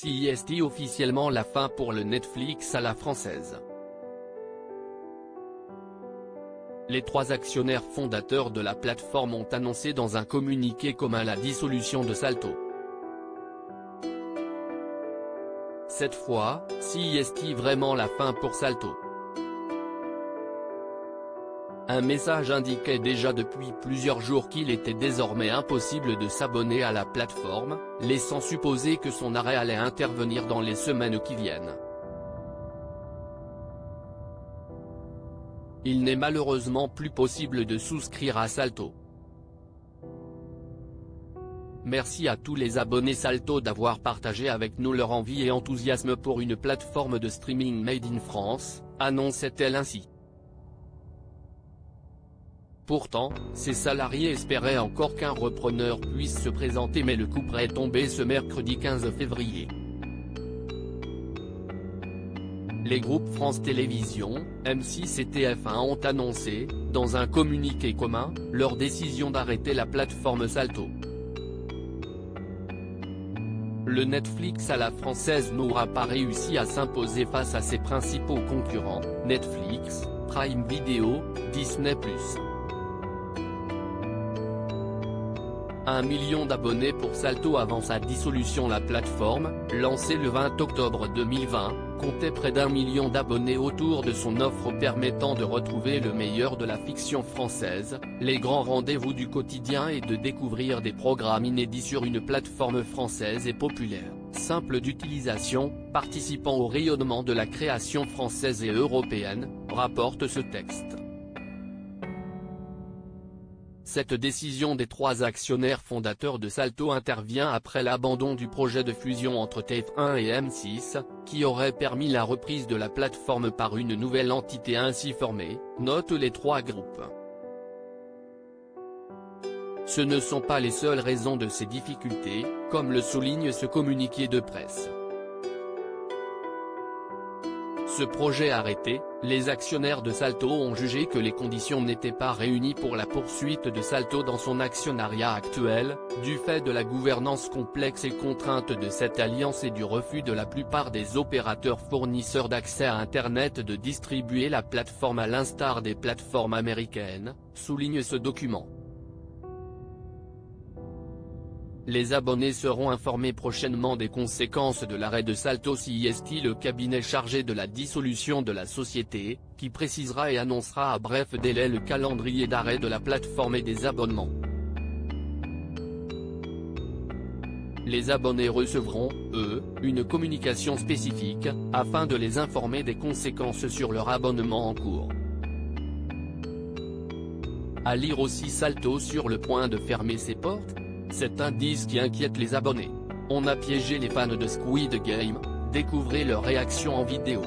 CIST officiellement la fin pour le Netflix à la française. Les trois actionnaires fondateurs de la plateforme ont annoncé dans un communiqué commun la dissolution de Salto. Cette fois, CIST vraiment la fin pour Salto. Un message indiquait déjà depuis plusieurs jours qu'il était désormais impossible de s'abonner à la plateforme, laissant supposer que son arrêt allait intervenir dans les semaines qui viennent. Il n'est malheureusement plus possible de souscrire à Salto. Merci à tous les abonnés Salto d'avoir partagé avec nous leur envie et enthousiasme pour une plateforme de streaming made in France, annonçait-elle ainsi. Pourtant, ses salariés espéraient encore qu'un repreneur puisse se présenter, mais le coup est tombé ce mercredi 15 février. Les groupes France Télévisions, M6 et TF1 ont annoncé, dans un communiqué commun, leur décision d'arrêter la plateforme Salto. Le Netflix à la française n'aura pas réussi à s'imposer face à ses principaux concurrents, Netflix, Prime Video, Disney+. 1 million d'abonnés pour Salto avant sa dissolution. La plateforme, lancée le 20 octobre 2020, comptait près d'1 million d'abonnés autour de son offre permettant de retrouver le meilleur de la fiction française, les grands rendez-vous du quotidien et de découvrir des programmes inédits sur une plateforme française et populaire, simple d'utilisation, participant au rayonnement de la création française et européenne, rapporte ce texte. Cette décision des trois actionnaires fondateurs de Salto intervient après l'abandon du projet de fusion entre TF1 et M6, qui aurait permis la reprise de la plateforme par une nouvelle entité ainsi formée, notent les trois groupes. Ce ne sont pas les seules raisons de ces difficultés, comme le souligne ce communiqué de presse. Ce projet arrêté, les actionnaires de Salto ont jugé que les conditions n'étaient pas réunies pour la poursuite de Salto dans son actionnariat actuel, du fait de la gouvernance complexe et contrainte de cette alliance et du refus de la plupart des opérateurs fournisseurs d'accès à Internet de distribuer la plateforme à l'instar des plateformes américaines, souligne ce document. Les abonnés seront informés prochainement des conséquences de l'arrêt de Salto. CIST, le cabinet chargé de la dissolution de la société, qui précisera et annoncera à bref délai le calendrier d'arrêt de la plateforme et des abonnements. Les abonnés recevront, eux, une communication spécifique, afin de les informer des conséquences sur leur abonnement en cours. À lire aussi Salto sur le point de fermer ses portes. Cet indice qui inquiète les abonnés. On a piégé les fans de Squid Game, découvrez leur réaction en vidéo.